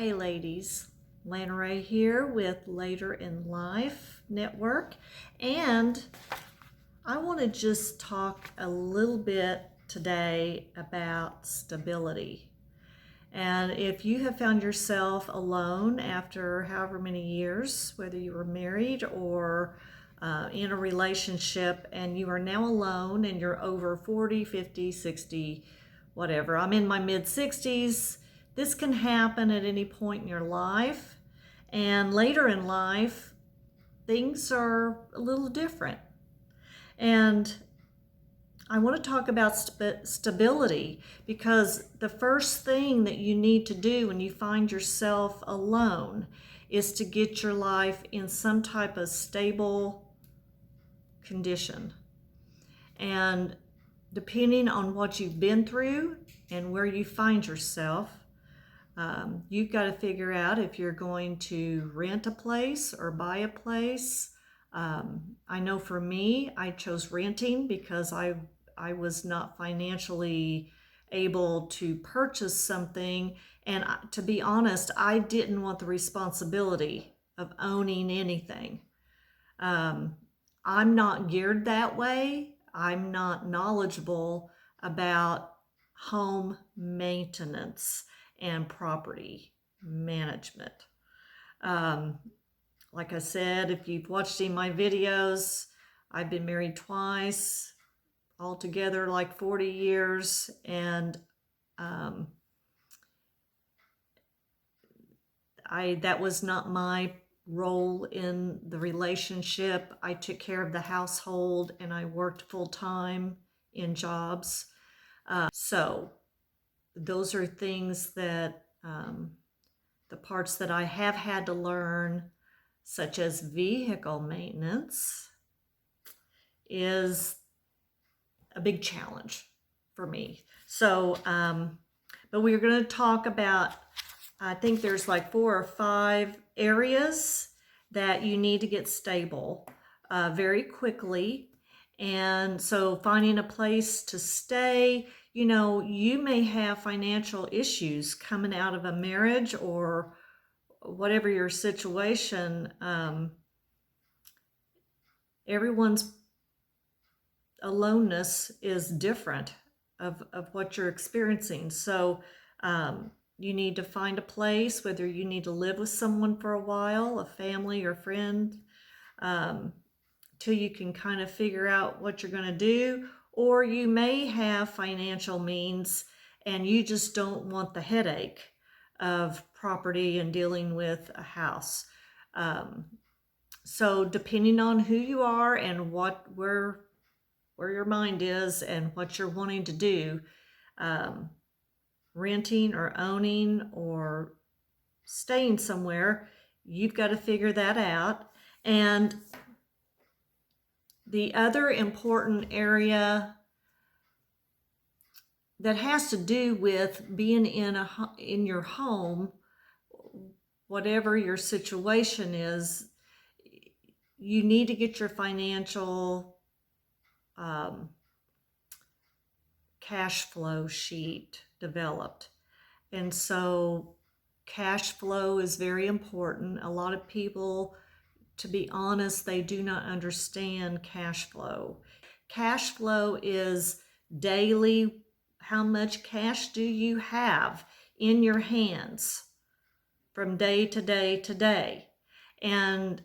Hey ladies, Lana Ray here with Later in Life Network, and I want to just talk a little bit today about stability. And if you have found yourself alone after however many years, whether you were married or in a relationship, and you are now alone and you're over 40, 50, 60, whatever. I'm in my mid 60s. This can happen at any point in your life. And later in life, things are a little different. And I want to talk about stability, because the first thing that you need to do when you find yourself alone is to get your life in some type of stable condition. And depending on what you've been through and where you find yourself, you've got to figure out if you're going to rent a place or buy a place. I know for me, I chose renting because I was not financially able to purchase something. And to be honest, I didn't want the responsibility of owning anything. Um, I'm not geared that way. I'm not knowledgeable about home maintenance and property management. Um, like I said, if you've watched any of my videos, I've been married twice, altogether like 40 years, and um, that was not my role in the relationship. I took care of the household and I worked full time in jobs. So those are things that the parts that I have had to learn, such as vehicle maintenance, is a big challenge for me. So, but we're going to talk about, I think there's like 4 or 5 areas that you need to get stable very quickly. And so finding a place to stay, you may have financial issues coming out of a marriage or whatever your situation. Everyone's aloneness is different of what you're experiencing. So you need to find a place, whether you need to live with someone for a while, a family or friend, till you can kind of figure out what you're going to do. Or you may have financial means and you just don't want the headache of property and dealing with a house. So depending on who you are and where your mind is and what you're wanting to do, renting or owning or staying somewhere, you've got to figure that out. And the other important area that has to do with being in your home, whatever your situation is, you need to get your financial cash flow sheet developed. And so cash flow is very important. A lot of people, to be honest, they do not understand cash flow. Cash flow is daily. How much cash do you have in your hands from day to day to day? And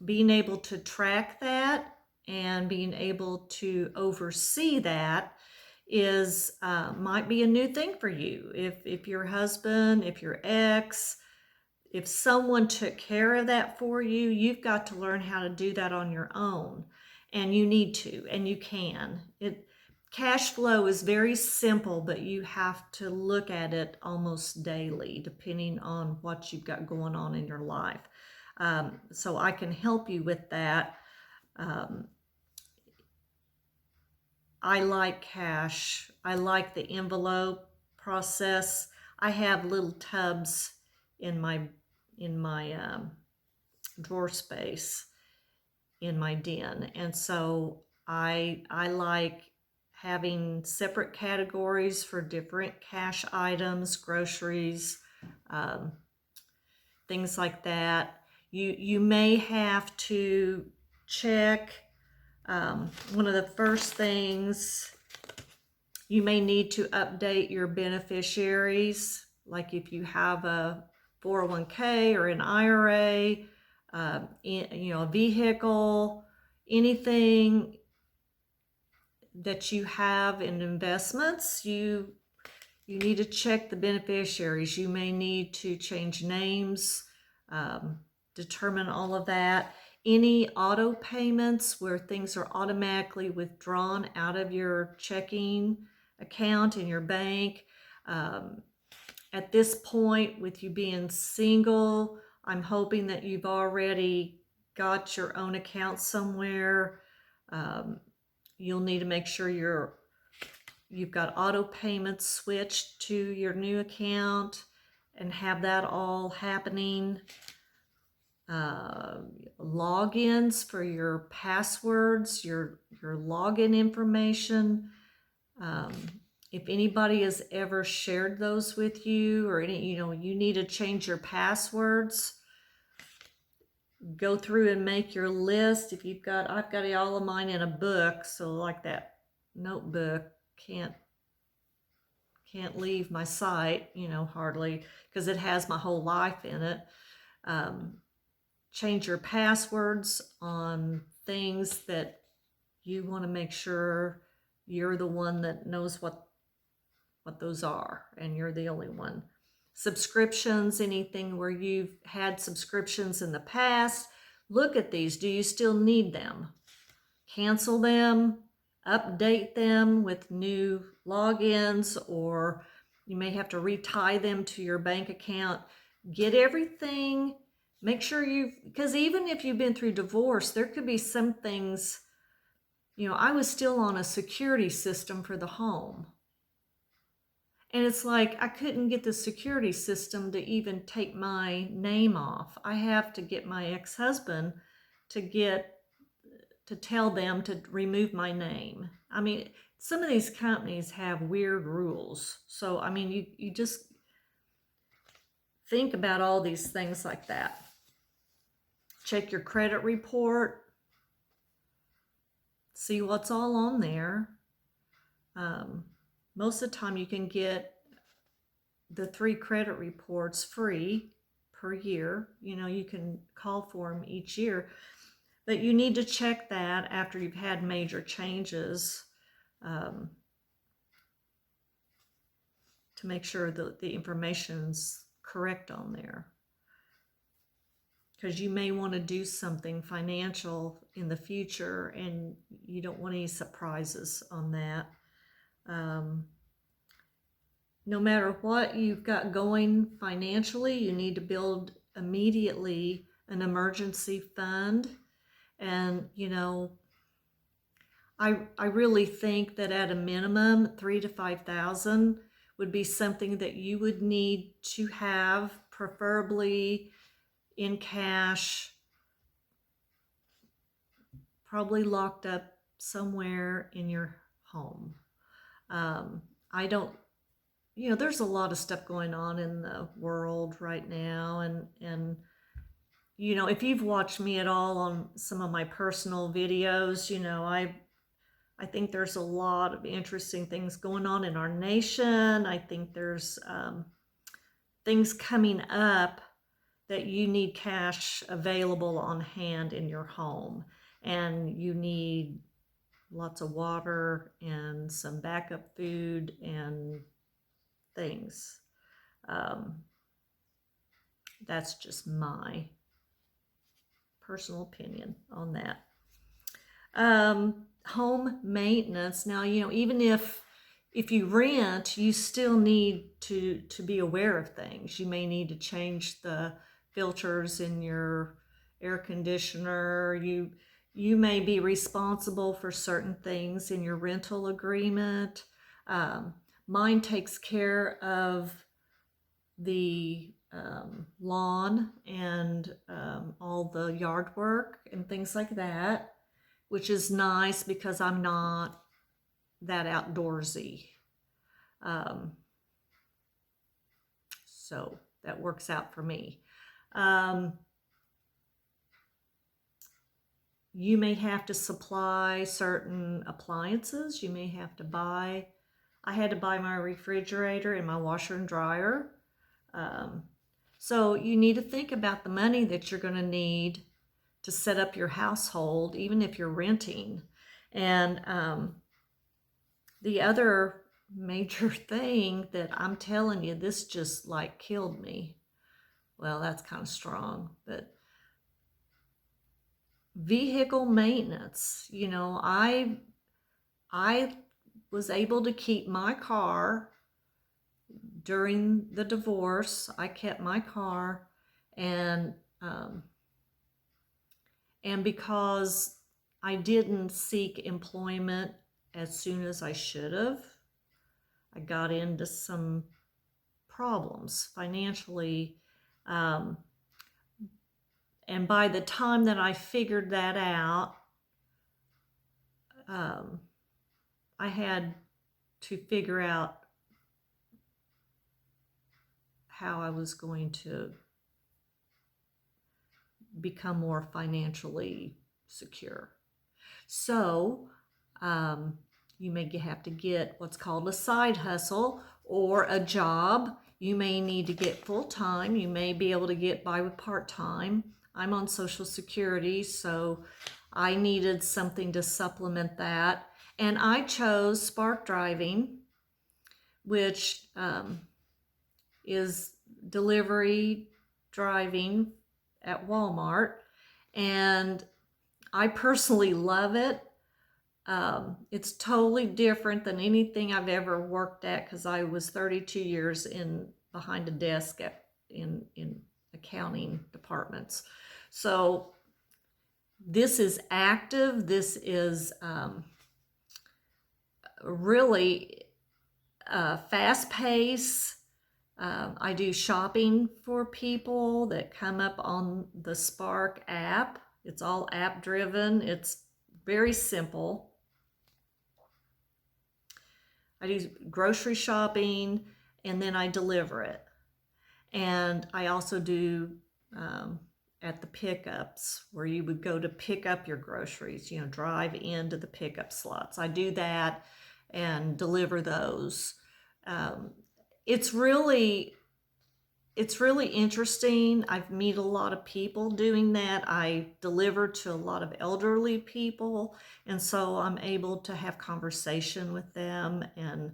being able to track that and being able to oversee that is might be a new thing for you. If your husband, if your ex, if someone took care of that for you, you've got to learn how to do that on your own. And you need to, and you can. Cash flow is very simple, but you have to look at it almost daily, depending on what you've got going on in your life. So I can help you with that. I like cash. I like the envelope process. I have little tubs in my drawer space in my den, and so I like having separate categories for different cash items, groceries, things like that. You may have to check one of the first things. You may need to update your beneficiaries, like if you have a 401k or an IRA, a vehicle, anything that you have in investments, you need to check the beneficiaries. You may need to change names, determine all of that. Any auto payments where things are automatically withdrawn out of your checking account in your bank. At this point, with you being single, I'm hoping that you've already got your own account somewhere. You'll need to make sure you've got auto payments switched to your new account and have that all happening. Logins for your passwords, your login information. If anybody has ever shared those with you, or you need to change your passwords, go through and make your list. I've got all of mine in a book, so like that notebook can't leave my sight, hardly, because it has my whole life in it. Change your passwords on things that you want to make sure you're the one that knows what those are, and you're the only one. Subscriptions, anything where you've had subscriptions in the past, look at these. Do you still need them? Cancel them, update them with new logins, or you may have to retie them to your bank account. Get everything, make sure because even if you've been through divorce, there could be some things, I was still on a security system for the home. And it's like, I couldn't get the security system to even take my name off. I have to get my ex-husband to tell them to remove my name. I mean, some of these companies have weird rules. So, I mean, you just think about all these things like that. Check your credit report. See what's all on there. Most of the time you can get the 3 credit reports free per year. You can call for them each year, but you need to check that after you've had major changes to make sure that the information's correct on there. Because you may want to do something financial in the future and you don't want any surprises on that. No matter what you've got going financially, you need to build immediately an emergency fund. And, I really think that at a minimum, $3,000 to $5,000 would be something that you would need to have, preferably in cash, probably locked up somewhere in your home. There's a lot of stuff going on in the world right now, and if you've watched me at all on some of my personal videos, I think there's a lot of interesting things going on in our nation. I think there's things coming up that you need cash available on hand in your home, and you need lots of water and some backup food and things. That's just my personal opinion on that. Home maintenance. Now, even if you rent, you still need to be aware of things. You may need to change the filters in your air conditioner. You may be responsible for certain things in your rental agreement. Mine takes care of the lawn and all the yard work and things like that, which is nice because I'm not that outdoorsy. So that works out for me. You may have to supply certain appliances. You may have to buy, I had to buy my refrigerator and my washer and dryer. So you need to think about the money that you're going to need to set up your household, even if you're renting. And the other major thing that I'm telling you, this just like killed me. Well, that's kind of strong, but vehicle maintenance. You know, I was able to keep my car during the divorce. I kept my car, and because I didn't seek employment as soon as I should have, I got into some problems financially. And by the time that I figured that out, I had to figure out how I was going to become more financially secure. So you may have to get what's called a side hustle or a job. You may need to get full-time. You may be able to get by with part-time. I'm on Social Security, so I needed something to supplement that. And I chose Spark Driving, which is delivery driving at Walmart. And I personally love it. It's totally different than anything I've ever worked at, because I was 32 years behind a desk in accounting departments. So this is active. This is really fast pace. I do shopping for people that come up on the Spark app. It's all app driven. It's very simple. I do grocery shopping, and then I deliver it. And I also do at the pickups, where you would go to pick up your groceries, you know, drive into the pickup slots. I do that and deliver those. It's really interesting. I've met a lot of people doing that. I deliver to a lot of elderly people, and so I'm able to have conversation with them and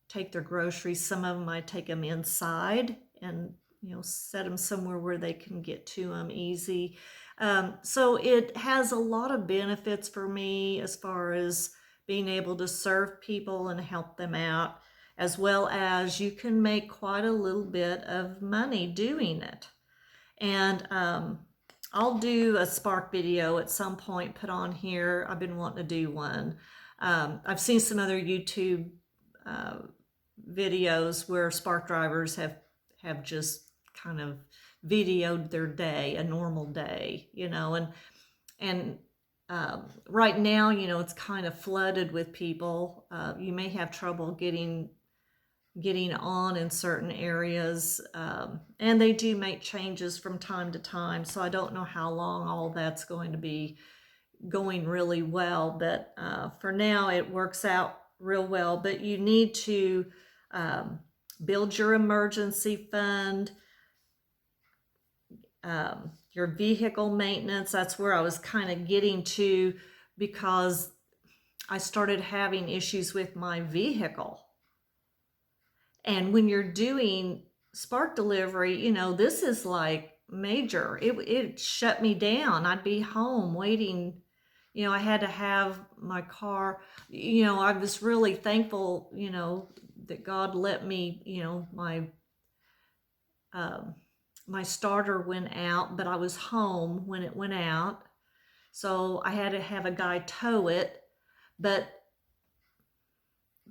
take their groceries. Some of them I take them inside and, you know, set them somewhere where they can get to them easy. So it has a lot of benefits for me as far as being able to serve people and help them out, as well as you can make quite a little bit of money doing it. And I'll do a Spark video at some point, put on here. I've been wanting to do one. I've seen some other YouTube videos where Spark drivers have just kind of videoed their day, a normal day, you know, and right now, you know, it's kind of flooded with people. You may have trouble getting on in certain areas, and they do make changes from time to time, so I don't know how long all that's going to be going really well, but for now it works out real well. But you need to build your emergency fund, your vehicle maintenance. That's where I was kind of getting to, because I started having issues with my vehicle. And when you're doing Spark delivery, you know, this is like major. It shut me down. I'd be home waiting. You know, I had to have my car. You know, I was really thankful, you know, that God let me, you know, my starter went out, but I was home when it went out. So I had to have a guy tow it, but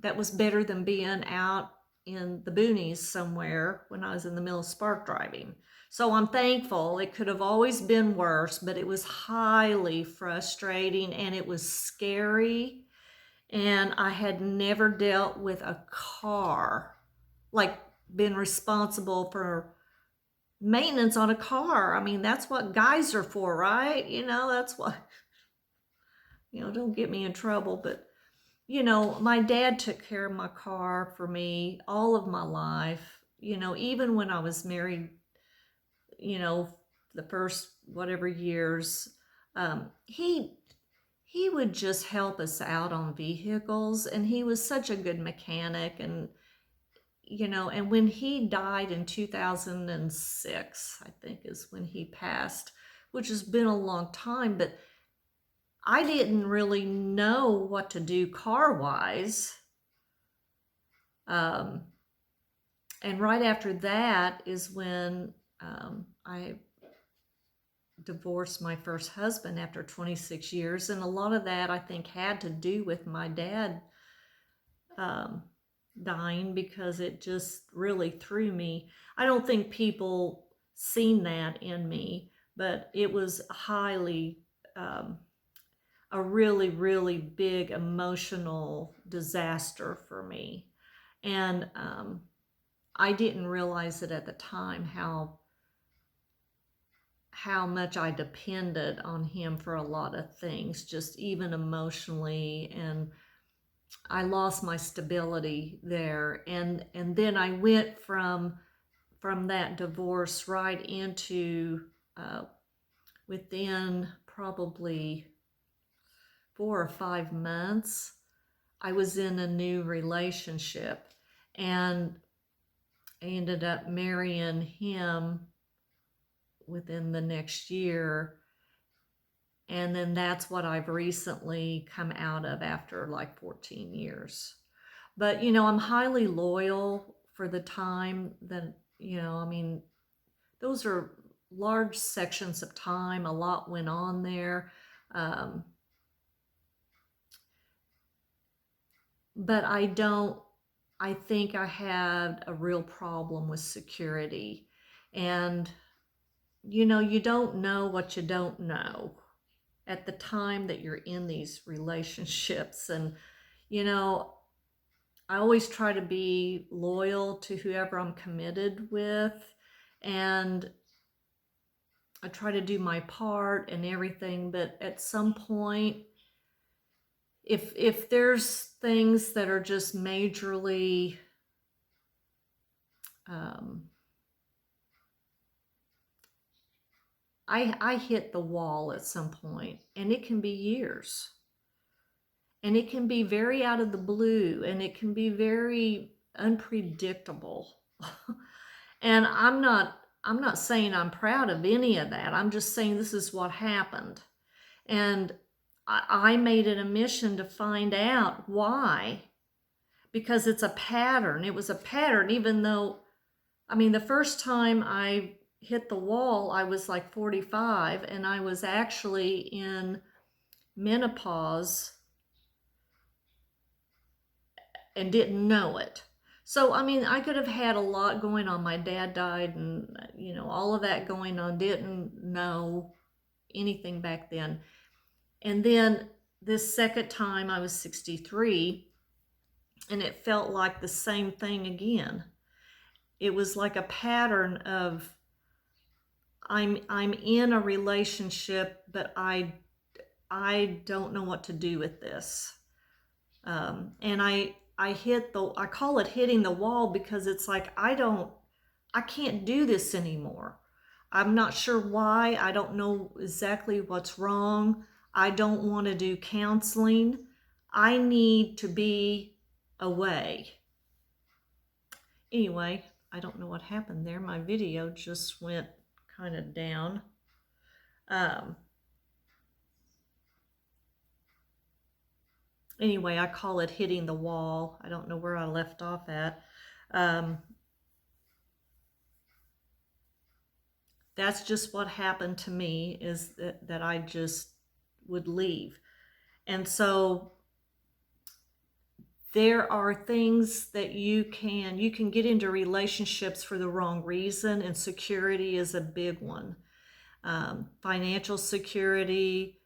that was better than being out in the boonies somewhere when I was in the middle of Spark driving. So I'm thankful. It could have always been worse, but it was highly frustrating and it was scary. And I had never dealt with a car, like been responsible for maintenance on a car. I mean, that's what guys are for, right? That's what, don't get me in trouble, but my dad took care of my car for me all of my life, even when I was married, the first whatever years. He would just help us out on vehicles, and he was such a good mechanic. And and when he died in 2006, I think is when he passed, which has been a long time, but I didn't really know what to do car-wise. And right after that is when I divorced my first husband after 26 years. And a lot of that, I think, had to do with my dad dying, because it just really threw me. I don't think people seen that in me, but it was highly a really, really big emotional disaster for me. And I didn't realize it at the time how much I depended on him for a lot of things, just even emotionally. And I lost my stability there. And then I went from that divorce right into within probably 4 or 5 months, I was in a new relationship, and I ended up marrying him within the next year. And then that's what I've recently come out of after like 14 years. But, I'm highly loyal for the time that, I mean, those are large sections of time. A lot went on there. But I think I had a real problem with security. And, you don't know what you don't know at the time that you're in these relationships. And, I always try to be loyal to whoever I'm committed with. And I try to do my part and everything. But at some point, if there's things that are just majorly I hit the wall at some point, and it can be years, and it can be very out of the blue, and it can be very unpredictable. And I'm not saying I'm proud of any of that. I'm just saying this is what happened. And I made it a mission to find out why, because it's a pattern. It was a pattern, even though, I mean, the first time I hit the wall, I was like 45, and I was actually in menopause and didn't know it. So, I mean, I could have had a lot going on. My dad died, and, all of that going on, didn't know anything back then. And then this second time I was 63, and it felt like the same thing again. It was like a pattern of I'm in a relationship, but I don't know what to do with this. And I call it hitting the wall, because it's like I can't do this anymore. I'm not sure why. I don't know exactly what's wrong. I don't want to do counseling. I need to be away. Anyway, I don't know what happened there. My video just went kind of down. Anyway, I call it hitting the wall. I don't know where I left off at. That's just what happened to me, is that I just would leave. And so there are things that you can get into relationships for the wrong reason, and security is a big one. Financial security,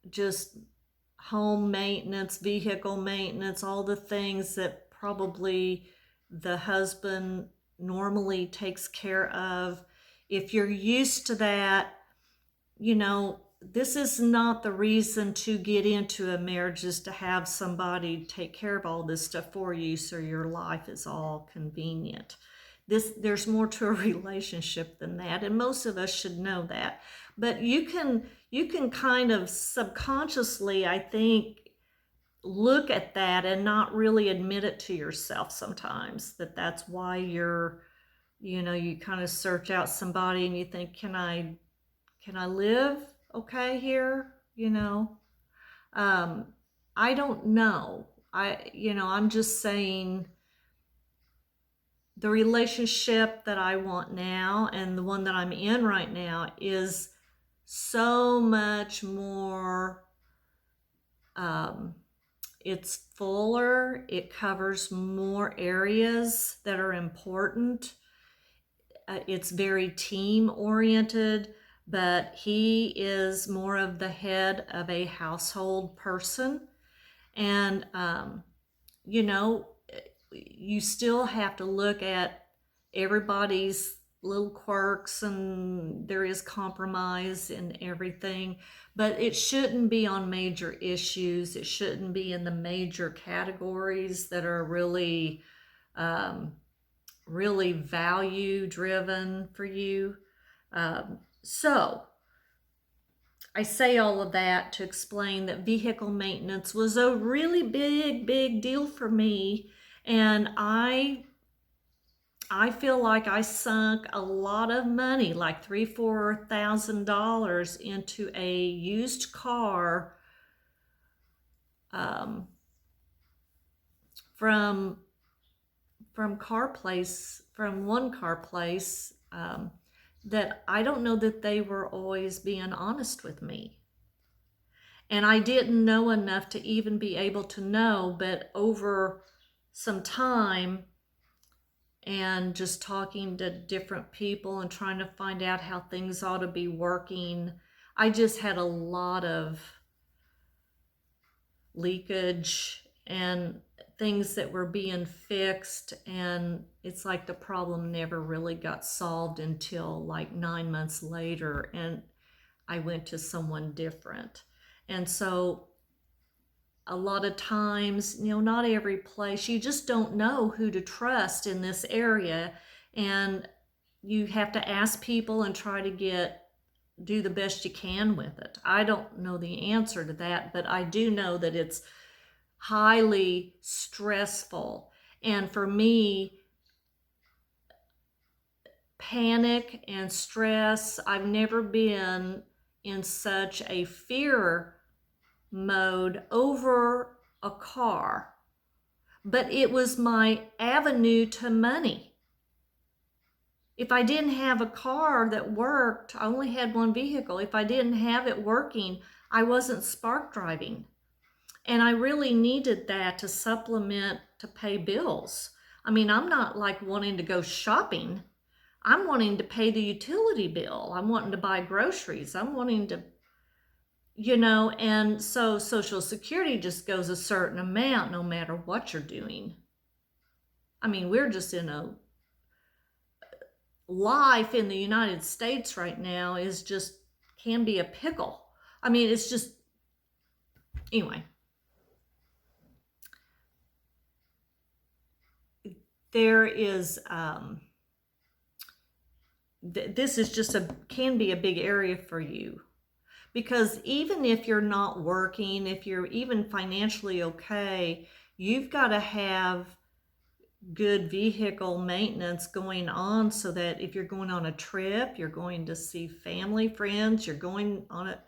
just home maintenance, vehicle maintenance, all the things that probably the husband normally takes care of. if you're used to that, you know, this is not the reason to get into a marriage, is to have somebody take care of all this stuff for you so your life is all convenient. There's more to a relationship than that, and most of us should know that. But you can kind of subconsciously, I think, look at that and not really admit it to yourself sometimes, that's why you kind of search out somebody and you think, can I live okay here? I don't know. I'm just saying, the relationship that I want now and the one that I'm in right now is so much more, it's fuller, it covers more areas that are important. It's very team oriented, but he is more of the head of a household person. And, you still have to look at everybody's little quirks, and there is compromise and everything, but it shouldn't be on major issues. It shouldn't be in the major categories that are really, really value driven for you. So I say all of that to explain that vehicle maintenance was a really big deal for me. And I feel like I sunk a lot of money, like $3,000-4,000 into a used car, from one car place, that I don't know that they were always being honest with me. And I didn't know enough to even be able to know, but over some time and just talking to different people and trying to find out how things ought to be working, I just had a lot of leakage and things that were being fixed, and it's like the problem never really got solved until like 9 months later, and I went to someone different. And so a lot of times, not every place, you just don't know who to trust in this area, and you have to ask people and try to do the best you can with it. I don't know the answer to that, but I do know that it's highly stressful. And for me, panic and stress, I've never been in such a fear mode over a car, but it was my avenue to money. If I didn't have a car that worked, I only had one vehicle. If I didn't have it working, I wasn't spark driving. And I really needed that to supplement, to pay bills. I mean, I'm not like wanting to go shopping. I'm wanting to pay the utility bill. I'm wanting to buy groceries. I'm wanting to, and so Social Security just goes a certain amount no matter what you're doing. I mean, we're just in a life in the United States right now can be a pickle. I mean, it's just, anyway. There is, this is just can be a big area for you, because even if you're not working, if you're even financially okay, you've got to have good vehicle maintenance going on, so that if you're going on a trip, you're going to see family, friends, you're going on it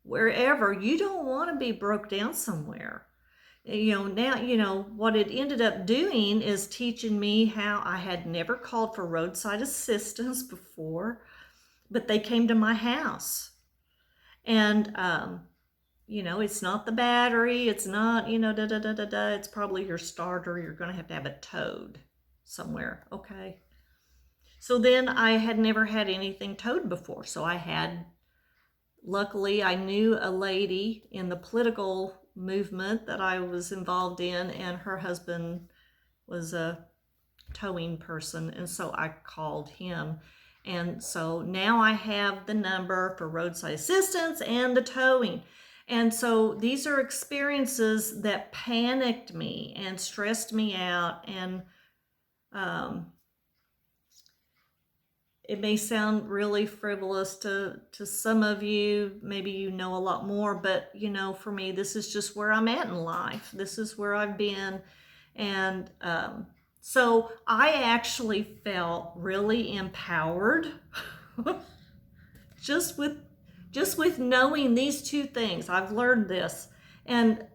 wherever, you don't want to be broke down somewhere. Now, what it ended up doing is teaching me how I had never called for roadside assistance before, but they came to my house. And, it's not the battery, it's not, it's probably your starter. You're going to have it towed somewhere. Okay. So then I had never had anything towed before. So luckily I knew a lady in the political movement that I was involved in, and her husband was a towing person, and so I called him, And so now I have the number for roadside assistance and the towing. And so these are experiences that panicked me and stressed me out. And it may sound really frivolous to some of you. Maybe you know a lot more, but for me, this is just where I'm at in life. This is where I've been. And so I actually felt really empowered just with knowing these two things. I've learned this. And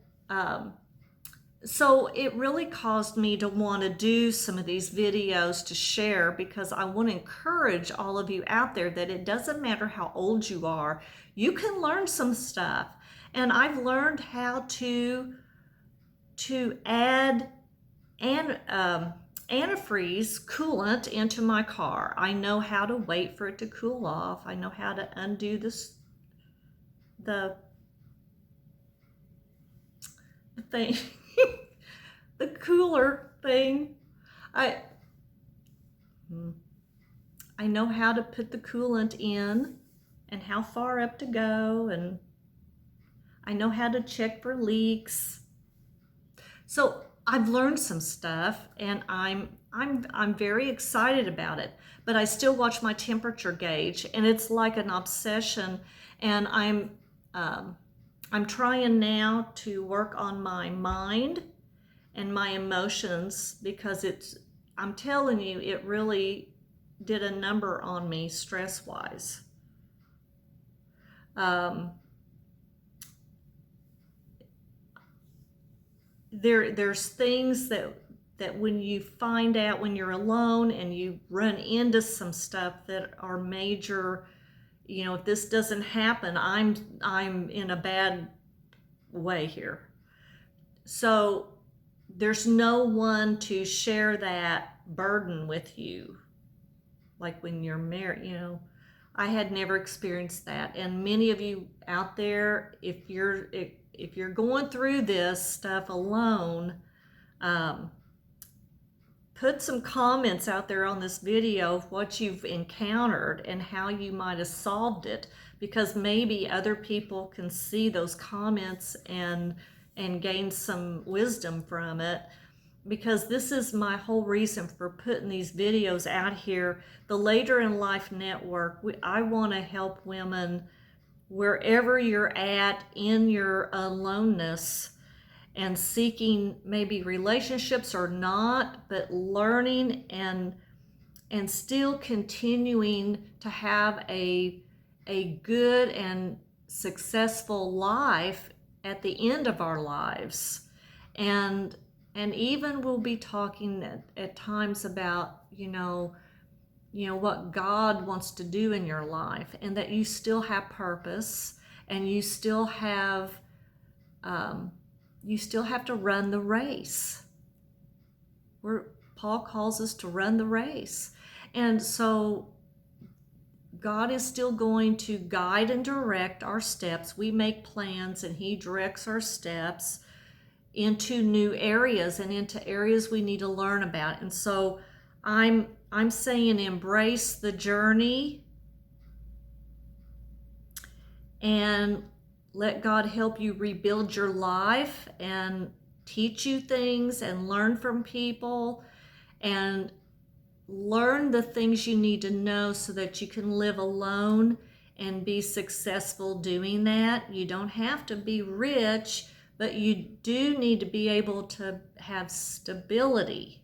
so it really caused me to want to do some of these videos to share, because I want to encourage all of you out there that it doesn't matter how old you are, you can learn some stuff. And I've learned how to add antifreeze coolant into my car. I know how to wait for it to cool off. I know how to undo the thing. The cooler thing. I know how to put the coolant in and how far up to go, and I know how to check for leaks. So I've learned some stuff, and I'm very excited about it. But I still watch my temperature gauge, and it's like an obsession. And I'm trying now to work on my mind and my emotions, because I'm telling you, it really did a number on me stress-wise. There's things that when you find out when you're alone and you run into some stuff that are major, if this doesn't happen, I'm in a bad way here. So there's no one to share that burden with you. Like when you're married, I had never experienced that. And many of you out there, if you're going through this stuff alone, put some comments out there on this video of what you've encountered and how you might have solved it, because maybe other people can see those comments and gain some wisdom from it. Because this is my whole reason for putting these videos out here. The Later in Life Network, I want to help women wherever you're at in your aloneness and seeking maybe relationships or not, but learning and still continuing to have a good and successful life at the end of our lives. And even we'll be talking at times about, what God wants to do in your life, and that you still have purpose, and you still have to run the race. Paul calls us to run the race. And so God is still going to guide and direct our steps. We make plans and He directs our steps into new areas and into areas we need to learn about. And so I'm saying embrace the journey and let God help you rebuild your life and teach you things and learn from people and learn the things you need to know so that you can live alone and be successful doing that. You don't have to be rich, but you do need to be able to have stability.